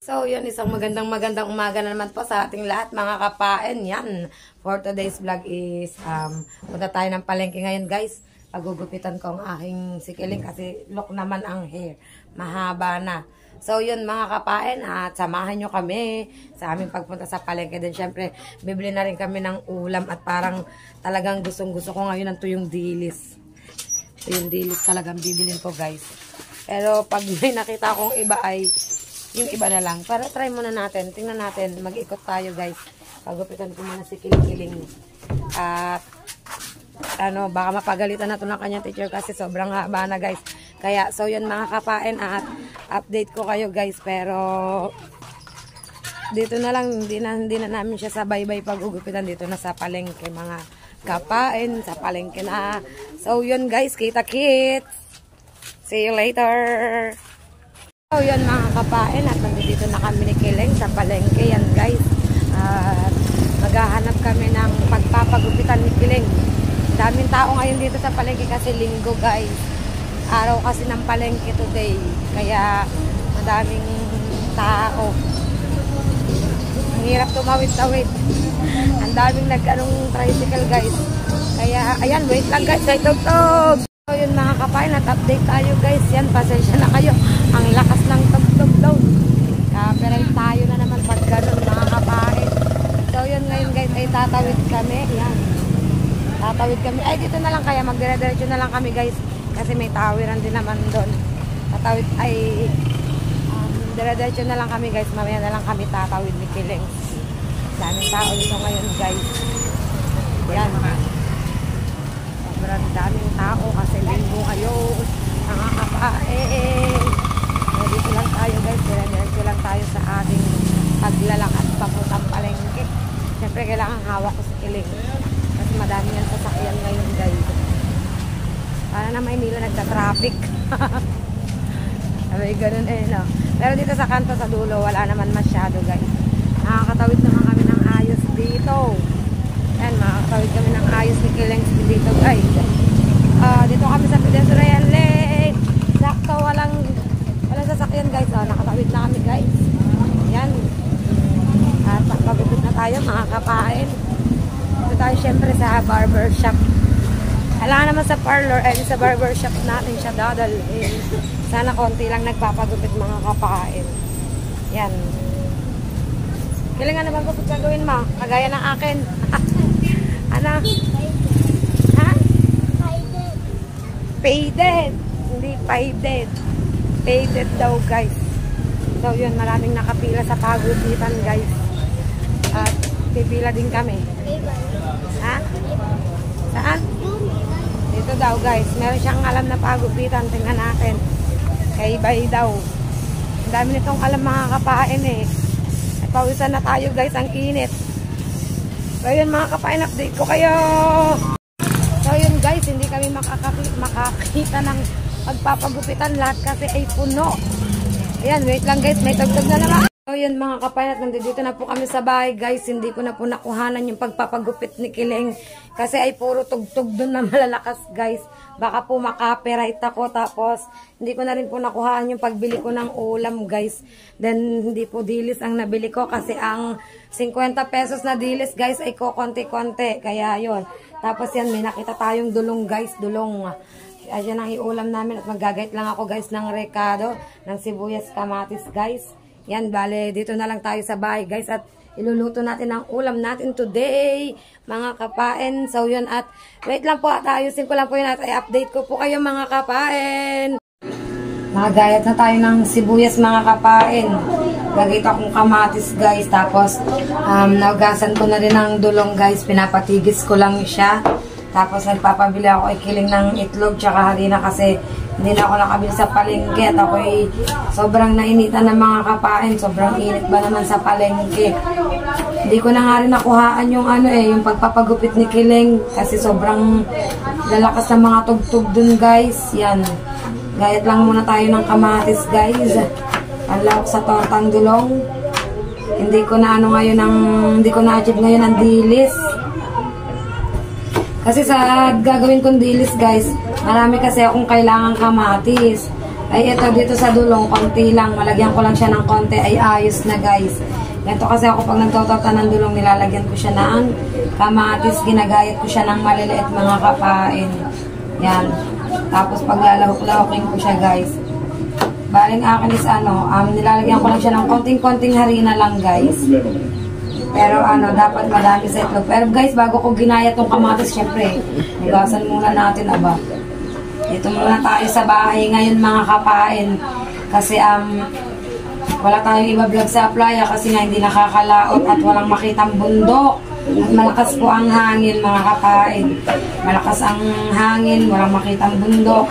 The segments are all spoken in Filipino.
So, yun, isang magandang umaga na naman po sa ating lahat, mga kapain. Yan, for today's vlog is, punta tayo ng palengke ngayon, guys. Pagugupitan ko ang aking sikiling kasi look naman ang hair. Mahaba na. So, yun, mga kapain, at samahan nyo kami sa aming pagpunta sa palengke. Then, syempre, bibili na rin kami ng ulam at parang talagang gustong-gusto ko ngayon ng tuyong dilis. Tuyong dilis talagang bibilin ko, guys. Pero, pag may nakita akong iba ay yung iba na lang. Para try muna natin. Tingnan natin. Mag-ikot tayo, guys. Pagupitan ko muna si Kiling-Kiling. At, baka mapagalitan na ito ng kanyang teacher kasi sobrang haba na, guys. Kaya, so yun mga kapain. At, update ko kayo, guys. Pero, dito na lang. Hindi na namin siya sa baybay pagugupitan. Dito na sa palengke, mga kapain. Sa palengke na. So, yun, guys. Kita-kits. See you later. So, yun mga kapain, at nandito na kami ni Kiling sa palengke, yan guys. At maghahanap kami ng pagpapagupitan ni Kiling. Daming tao ngayon dito sa palengke kasi linggo, guys. Araw kasi ng palengke today. Kaya madaming tao. Ang hirap tumawid-tawid. Ang daming tricycle, guys. Kaya, ayan, wait lang guys, may tugtog. So, yun mga kapain, at update tayo guys. Yan, pasensya na kayo. Ang lakas ng tugtog daw. Copyright tayo na naman pag ganun mga kapain. So, yun ngayon guys, ay tatawid kami. Yan. Tatawid kami. Ay, dito na lang kaya. Magdire-diretso na lang kami guys. Kasi may tawiran din naman doon. Tatawid ay dire-diretso na lang kami guys. Mamaya na lang kami tatawid ni Kiling. Daming tao dito ngayon guys. Yan. Sobrang daming tao kasi linggo ngayon. Mga kapain. Dito lang tayo guys. Diretso lang tayo sa ating paglalakad papuntang palengke. Siyempre kailangan hawak ko si Kiling. Kasi madami yan sasakyan ngayon guys. Para na Maynila nagta-traffic. Sabi ganun no. Pero dito sa kanto sa dulo wala naman masyado guys. Nakakatawid naman kami ng ayos dito. Yan, makakatawid kami ng ayos ni Kiling dito guys. Dito kami sa pedestrian lane. Sakto, walang sasakyan guys. Nakatawid na kami guys. Yan. At pagpagupit na tayo mga kapain. Dito tayo syempre sa barber shop. Alam naman sa parlor, sa barber shop natin siya dadalhin. Sana konti lang nagpapagupit mga kapain. Yan. Kiling, ano bang gupit gagawin mo? Kagaya ng akin. Ano? Ha? Faded. Hindi faded. Faded daw guys. So yun, maraming nakapila sa pagupitan guys. At pipila din kami. Ha? Saan? Dito daw guys. Meron siyang alam na pagupitan. Tingnan natin. Kay Bay daw. Ang dami nitong alam mga kapain eh. Pawisan na tayo guys, ang init. So yun mga kapain, update ko kayo. So yun guys, hindi kami makakita ng pagpapagupitan. Lahat kasi ay puno. Ayan, wait lang guys, may tugtog na naman. So yun mga kapain, at nandito na po kami sa bahay guys. Hindi ko na po nakuhanan yung pagpapagupit ni Kiling. Kasi ay puro tugtog dun na malalakas guys. Baka po makapiright ako. Tapos hindi ko na rin po nakuhaan yung pagbili ko ng ulam guys. Then hindi po dilis ang nabili ko. Kasi ang 50 pesos na dilis guys ay konti-konti. Kaya yun. Tapos yan, may nakita tayong dulong guys. Dulong. Ayan ang iulam namin. At magagayt lang ako guys ng rekado. Ng sibuyas, kamatis guys. Yan, bale, dito na lang tayo sa bahay guys. At iluluto natin ang ulam natin today, mga kapain. So yun, at wait lang po, at ayusin ko lang po yun at i-update ko po kayo mga kapain. Magagayat na tayo ng sibuyas mga kapain. Gagayt akong kamatis guys. Tapos naugasan ko na rin ang dulong guys. Pinapatigis ko lang siya. Tapos nagpapabili ako ay Kiling ng itlog tsaka harina kasi hindi na ako nakabili sa palengke. At ako'y sobrang nainitan ng mga kapain. Sobrang init ba naman sa palengke. Hindi ko na nga rin nakuhaan yung yung pagpapagupit ni Kiling. Kasi sobrang lalakas ng mga tugtog dun guys. Yan. Gayat lang muna tayo ng kamatis guys. Panlawak sa tortang dulong. Hindi ko na hindi ko na-achieve ngayon ang dilis. Kasi sa gagawin kong dilis guys, marami kasi akong kailangang kamatis. Ay, ito dito sa dulong, konti lang. Malagyan ko lang siya ng konti. Ay, ayos na guys. Ito kasi ako pag nagtotota ng dulong, nilalagyan ko siya ng kamatis. Ginagayat ko siya ng maliliit mga kapain. Yan. Tapos paglalahok-lahokin ko siya guys. Baling akin is nilalagyan ko lang siya ng konting-konting harina lang guys. Pero dapat madami sa itlog. Pero guys, bago ko ginaya tong kamatis, syempre, hugasan muna natin, aba. Dito muna tayo sa bahay ngayon mga kapain. Kasi wala tayong iba-vlog sa playa kasi nga hindi nakakalaot at walang makitang bundok. At malakas po ang hangin mga kapain. Malakas ang hangin, walang makitang bundok.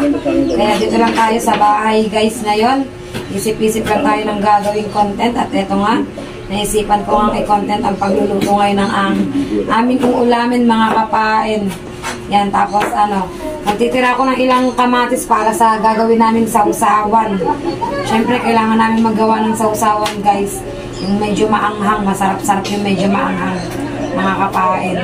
Kaya dito lang tayo sa bahay guys ngayon. Isip-isip lang tayo ng gagawing content. At eto nga, naisipan ko ang i-content ang pagluluto ngayon ng aming uulamin mga kapain. Yan, tapos magtitira ako ng ilang kamatis para sa gagawin namin sausawan. Siyempre, kailangan namin maggawa ng sausawan, guys. Yung medyo maanghang, masarap-sarap yung medyo maanghang, mga kapain.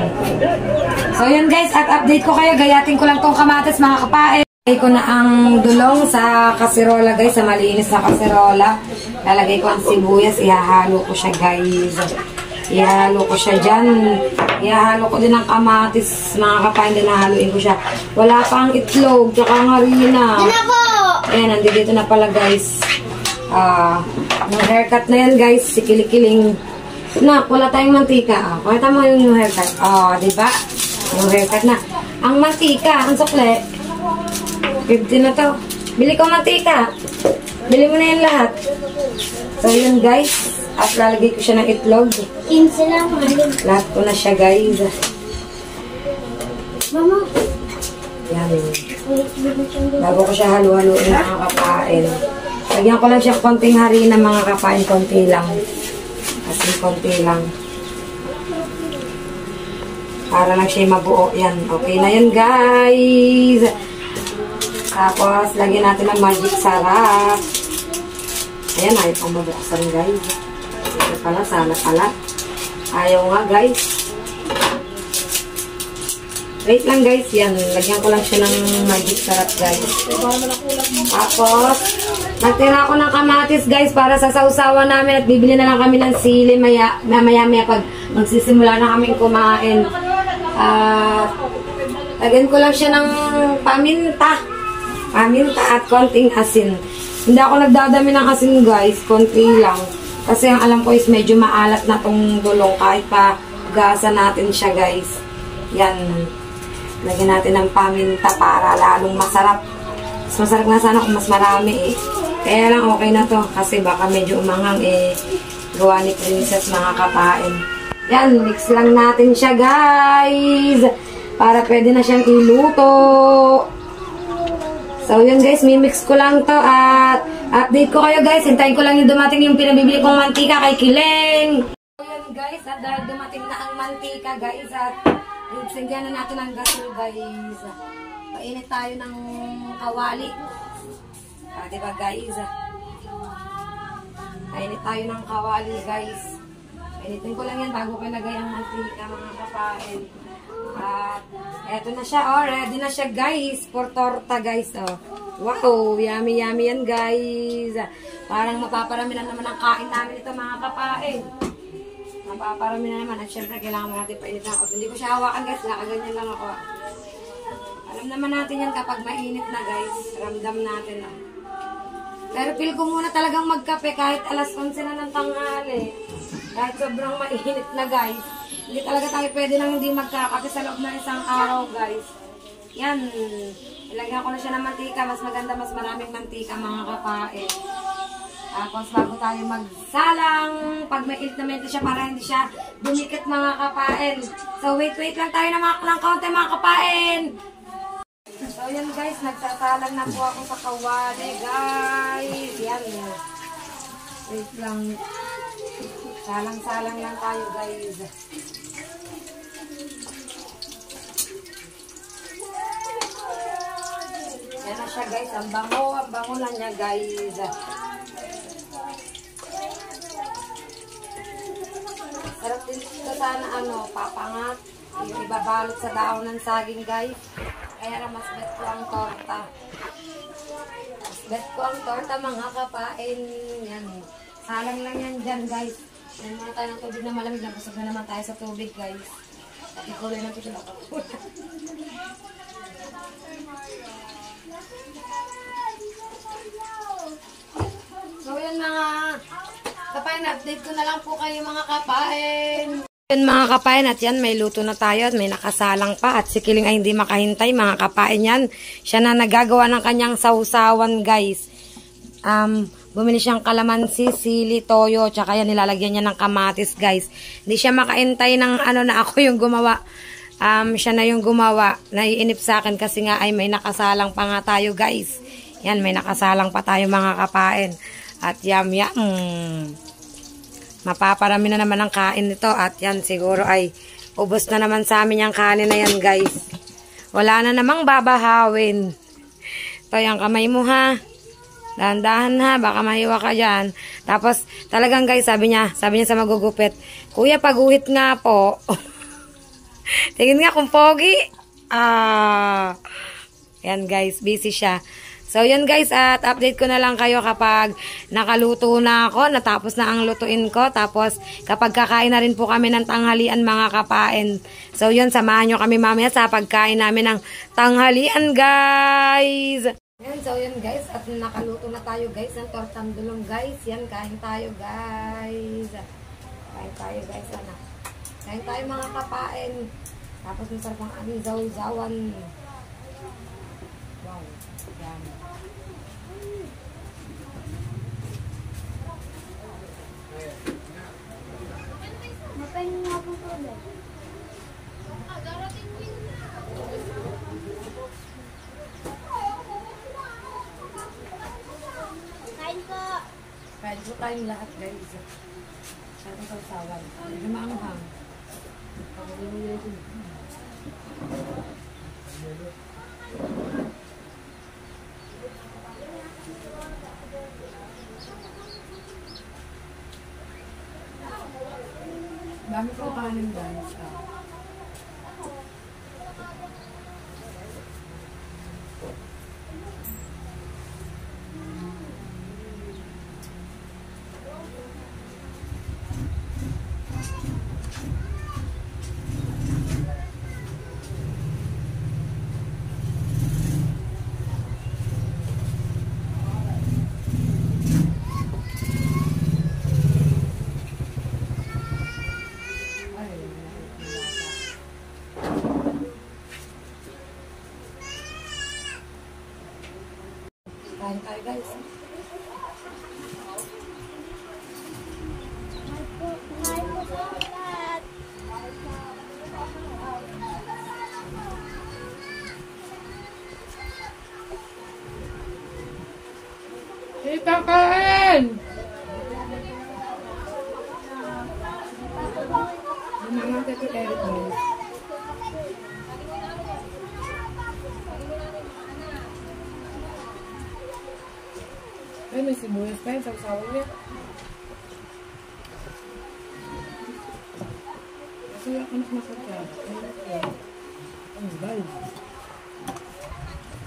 So, yun guys, at update ko kayo. Gayatin ko lang tong kamatis, mga kapain. Lalagay ko na ang dulong sa kasirola, guys, sa malinis na kasirola. Lalagay ko ang sibuyas, ihahalo ko siya, guys. Ihalo ko siya dyan. Ihalo ko din ang kamatis, mga kapain, din nahaluin ko siya. Wala pa ang itlog, tsaka ang harina. Ayan, nandito na pala guys. Yung haircut na yan guys, si Kilikiling. Nak, wala tayong mantika. Pakita mo yung haircut. Diba? Yung haircut na. Ang mantika, ang sukle. 50 na to. Bili ko mantika. Bili mo na yan lahat. So yun guys. At lalagay ko siya ng itlog. 15 lang. Lahat ko na siya guys. Mama. Yan. Bago ko siya halo-haloin mga kapain. Lagyan ko lang siya konting harina mga kapain. Konti lang. Kasi konti lang. Para lang siya mabuo. Yan. Okay na yan guys. Tapos lagyan natin ng magic sarap. Ayan. Ayaw pang mabuksan guys. Sana pala. Ayaw nga guys. Wait lang guys. Yan. Lagyan ko lang siya ng magic sarap guys. Tapos, nagtira ako ng kamatis guys para sa sausawan namin at bibili na lang kami ng sili maya pag magsisimula na kaming kumain. Lagyan ko lang siya ng paminta. Paminta at konting asin. Hindi ako nagdadami ng asin guys. Konti lang. Kasi ang alam ko is medyo maalat na tong dulong kahit pa gasa natin siya guys. Yan. Lagyan natin ng paminta para lalong masarap. Mas masarap nga sana kung mas marami eh. Kaya lang okay na to kasi baka medyo umanghang gawa ni Princess mga kapain. Yan, mix lang natin siya guys. Para pwede na siyang iluto. So yun guys, mimix ko lang to at update ko kayo guys. Hintayin ko lang yung dumating yung pinabibili kong mantika kay Kileng. So yun guys, at dahil dumating na ang mantika guys at sindihan na natin ang gasol guys. Painit tayo ng kawali. Diba guys? Painit tayo ng kawali guys. Painitin ko lang yan bago ko lagay ang mantika mga kapain. At eto na siya, ready na siya guys for torta guys. Wow, yummy yummy yan guys. Parang mapaparami na naman ang kain namin ito mga kapain. Mapaparami na naman at syempre kailangan mo natin painitin ako. Hindi ko siya hawakan guys, nakaganyan lang ako. Alam naman natin yan kapag mainit na guys, ramdam natin na. Pero feel ko muna talagang magkape kahit alas 11 na ng tanghali. Kahit sobrang mainit na guys. Hindi talaga tayo pwede nang hindi magkakape sa loob ng isang araw, guys. Yan. Ilagyan ko na siya ng mantika. Mas maganda, mas maraming mantika, mga kapain. Tapos, bago tayo magsalang, pag may init na mente siya para hindi siya dumikit, mga kapain. So, wait lang tayo ng kaunti, mga kapain. So, yan, guys. Nagsasalang na po ako sa kawali, guys. Yan. Wait lang. Salang-salang lang tayo, guys. Yan na siya guys, ang bango na niya guys. Sarap din ito sana papangat. Yung ibabalot sa daon ng saging guys. Kaya na mas bet ko ang torta. Mas Bet ko ang torta mga kapain. Yan. Salang lang yan dyan guys. Yan muna tayo ng tubig na malamig. Nabusog na naman tayo sa tubig guys. At ikuloy ng pitil ako. So yan mga kapain. Update ko na lang po kayo mga kapain. Yan mga kapain, at yan may luto na tayo at may nakasalang pa at si Kiling ay hindi makahintay mga kapain yan. Siya na nagagawa ng kanyang sausawan guys. Bumili siyang kalamansi, sili, toyo, tsaka yan nilalagyan niya ng kamatis guys. Hindi siya makahintay ng ano na ako yung gumawa. Siya na yung gumawa. Naiinip sa akin kasi nga ay may nakasalang pa nga tayo guys. Yan, may nakasalang pa tayo mga kapain. At yum. Mapaparami na naman ang kain nito at yan siguro ay ubos na naman sa amin yung kanin na yan guys. Wala na namang babahawin. Ito yung kamay mo ha. Dahan-dahan ha, baka mahiwa ka dyan. Tapos talagang guys sabi niya sa magugupit, Kuya paguhit nga po. Tingin nga kung pogi. Yan guys, busy siya. So, yan guys, at update ko na lang kayo kapag nakaluto na ako, natapos na ang lutuin ko, tapos kapag kakain na rin po kami ng tanghalian mga kapain. So, yun, samahan nyo kami mamaya sa pagkain namin ng tanghalian guys. Yan, so yun guys, at nakaluto na tayo guys ng tortang dulong guys. Yan, kain tayo guys. Kain tayo guys, anak. Kain tayo mga kapain. Tapos masarap ang aming zawzawan. Wow, yan. Mapahin nga po ulit. Kain po. Kain po tayong lahat guys. Kain po sausawan. Hindi maanghang. Dami ko kanin guys. Kain tayo guys. Kain po sa lahat. Tita, kain! Mga tito Eric guys. Ay, may sibuyas tayo sa usawa niya. Kasi yung anak na kutya. Ay, guys.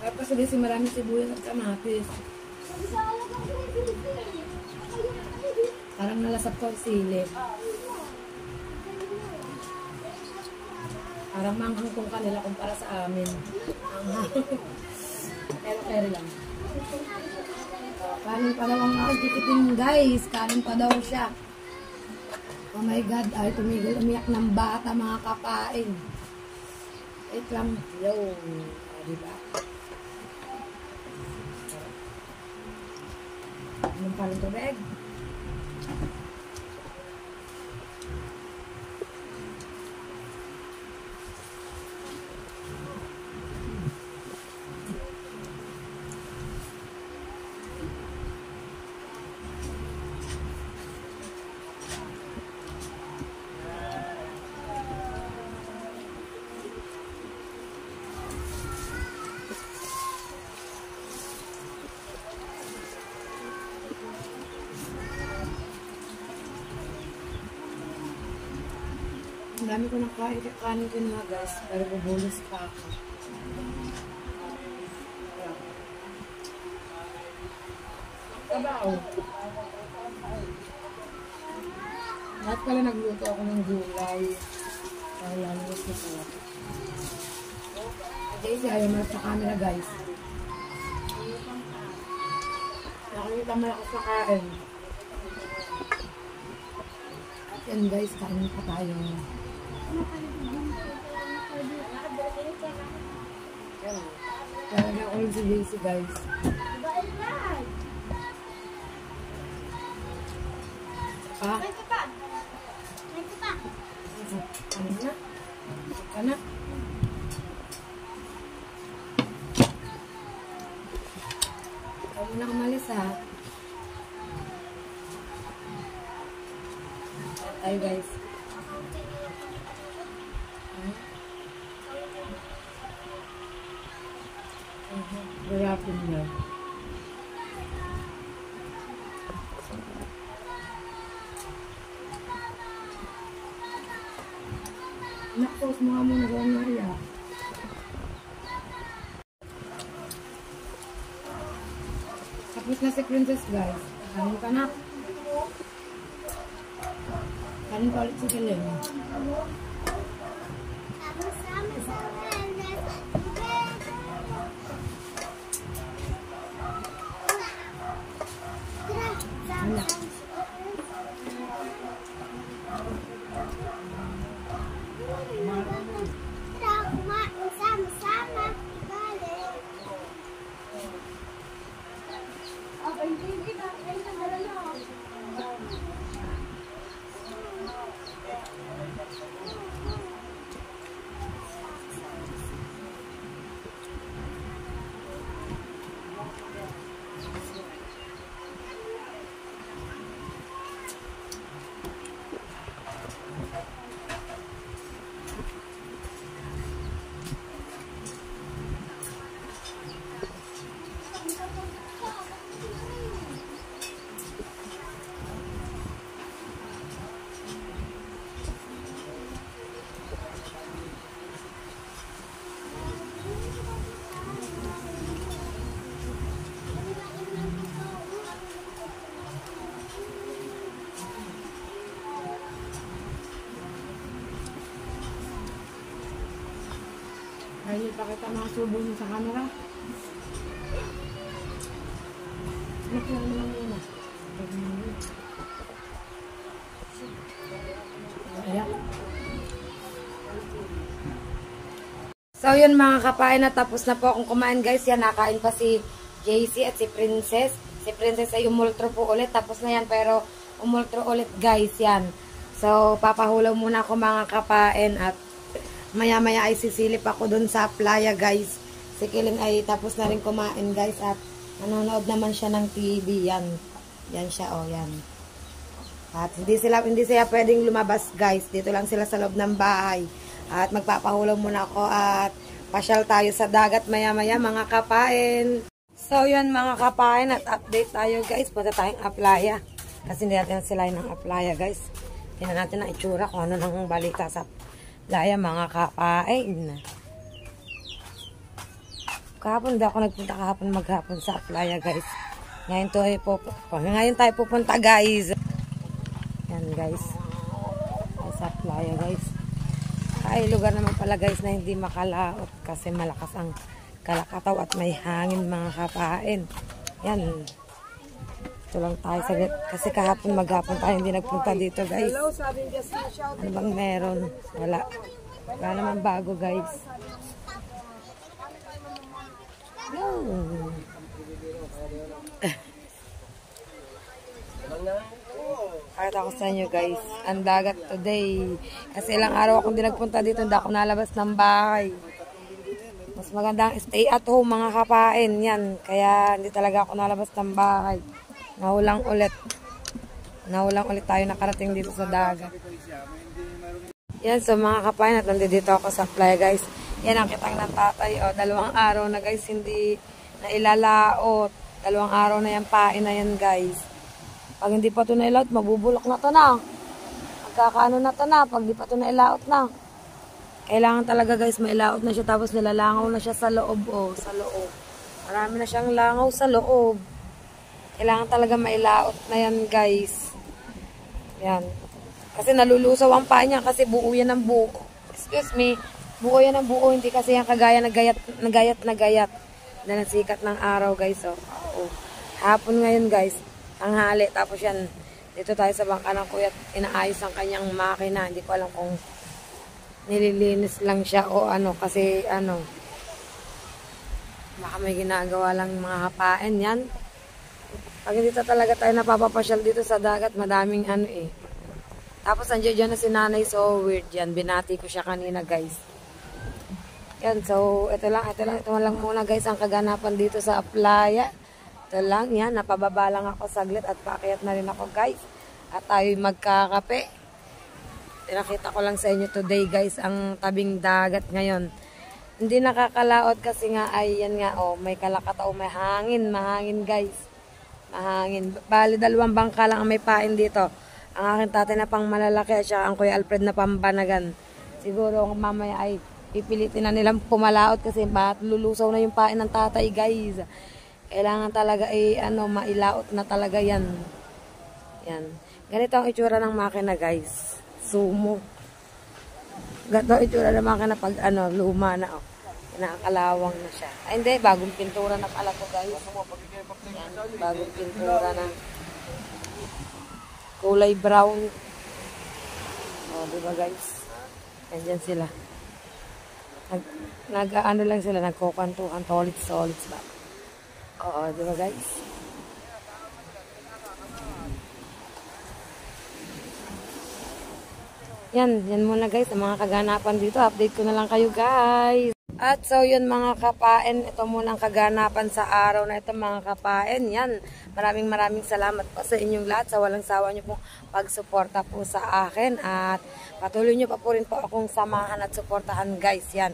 Tapos kasi maraming sibuyas at kamatis. Parang nalasap ko ang sili. Parang manghang kanila kumpara sa amin. Pero kere lang. Kanin pa daw ang tikitin guys. Kanin pa daw siya. Oh my God. Ay, tumigil umiyak ng bata mga kapain. Wait lang. Yo. Diba? Anong paling tubig? Ang dami ko kanin ko na guys, pero bubulos pa ako. Sabaw. Lahat pala nagluto ako ng gulay. Kaya lalabas na pala. Okay, ayaw mo sa camera guys. Nakikita malakas na kain. At yan guys, kain pa tayo. Talaga all si Daisy guys. Ah? Ano na? Ano? Huwag mo na kumalis ha. Tayo guys. Garapin na. Nakpos mga muna ko ang nariya. Tapos na si Princess guys. Kanin ka na. Kanin pa ulit si Kelen. Anak. Ay, ipakita mga subo niyo sa camera. Nakita mo lang yun ah. Ayan. So yun mga kapain, na tapos na po akong kumain guys. Yan, nakain pa si JC at si Princess. Si Princess ay umultro po ulit. Tapos na yan, pero umultro ulit guys. Yan. So papahulaw muna ako mga kapain at maya-maya ay sisilip ako dun sa playa guys. Si Kiling ay tapos na rin kumain guys at nanonood naman siya ng TV. Yan. Yan siya oh, yan. At hindi sila pwedeng lumabas guys. Dito lang sila sa loob ng bahay. At magpapahulaw muna ako at pasyal tayo sa dagat maya-maya mga kapain. So yun mga kapain at update tayo guys. Punta tayong playa. Kasi hindi natin sila ng playa guys. Tingnan natin ang itsura kung ano nang balita sa playa mga kapain. Kahapon hindi ako nagpunta kahapon maghapon sa playa guys. Ngayon tayo pupunta guys. Yan guys. Sa playa guys. Ay lugar naman pala guys na hindi makalaot kasi malakas ang kalakataw at may hangin mga kapain. Yan. Ito lang tayo saglit. Kasi kahapon maghapon tayo hindi nagpunta dito guys. Ano bang meron? Wala. Wala naman bago guys. Pakita ko sa inyo guys. Ang dagat today. Kasi ilang araw akong hindi nagpunta dito. Hindi ako nalabas ng bahay. Mas magandang stay at home mga kapain. Yan. Kaya hindi talaga ako nalabas ng bahay. Nahulang ulit tayo nakarating dito sa dagat. Yan, so mga kapain at nandito ako sa playa guys. Yan ang kitang ng tatay. O, 2 araw na guys hindi na ilalaot. 2 araw na yan pain na yan guys. Pag hindi pa ito nailaot, mabubulok na ito na. Magkakaano na ito na pag hindi pa ito nailaot na. Kailangan talaga guys mailaot na siya tapos nilalangaw na siya sa loob. O, sa loob. Marami na siyang langaw sa loob. Kailangan talaga mailaot na yan, guys. Yan. Kasi nalulusaw ang paa niya kasi buo yan ng buo. Excuse me. Buo yan ng buo. Hindi kasi yan kagaya na gayat. Dahil ang sikat ng araw, guys. Oh. Hapon ngayon, guys. Tanghali. Tapos yan. Dito tayo sa bangka ng kuya. Inaayos ang kanyang makina. Hindi ko alam kung nililinis lang siya o ano. Kasi ano. Baka may ginagawa lang mga hapain. Yan. Pag dito talaga tayo napapapasyal dito sa dagat, madaming ano eh. Tapos nandiyan na si nanay, so weird yan. Binati ko siya kanina, guys. Yan, so ito lang muna, guys, ang kaganapan dito sa playa. Ito lang, yan, napababa lang ako saglit at paakyat na rin ako, guys. At tayo'y magkakape. Pinakita ko lang sa inyo today, guys, ang tabing dagat ngayon. Hindi nakakalaot kasi nga ay yan nga, oh, may kalakataw, may hangin, mahangin, guys. Mahangin. Bali, 2 bangka lang ang may pain dito. Ang aking tatay na pang malalaki at saka ang Kuya Alfred na pambanagan. Siguro kung mamaya ay pipilitin na nilang pumalaot kasi lulusaw na yung pain ng tatay, guys. Kailangan talaga ay ano, mailaot na talaga yan. Yan. Ganito ang itsura ng makina, guys. Sumo. Ganito ang itsura ng makina pag ano, luma na. Oh. Nakakalawang na siya. Ay, hindi. Bagong pintura na pala to, guys. Yan. Bagong pintura na. Kulay brown. O, diba, guys? Andyan sila. Ano lang sila. Nagkukantukan. Solids ba? Oo, diba, guys? Yan muna, guys. Ang mga kaganapan dito. Update ko na lang kayo, guys. At so yun mga kapain, ito muna ang kaganapan sa araw na ito mga kapain. Yan, maraming salamat po sa inyong lahat sa walang sawa nyo pong pagsuporta po sa akin. At patuloy nyo pa po rin po akong samahan at suportahan, guys. Yan.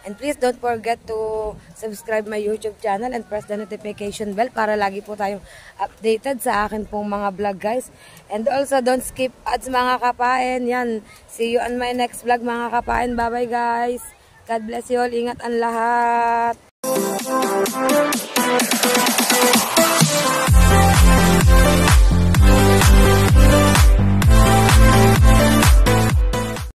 And please don't forget to subscribe my YouTube channel and press the notification bell para lagi po tayong updated sa akin pong mga vlog, guys. And also don't skip ads mga kapain. Yan, see you on my next vlog mga kapain. Bye bye, guys. God bless you all. Ingat ang lahat.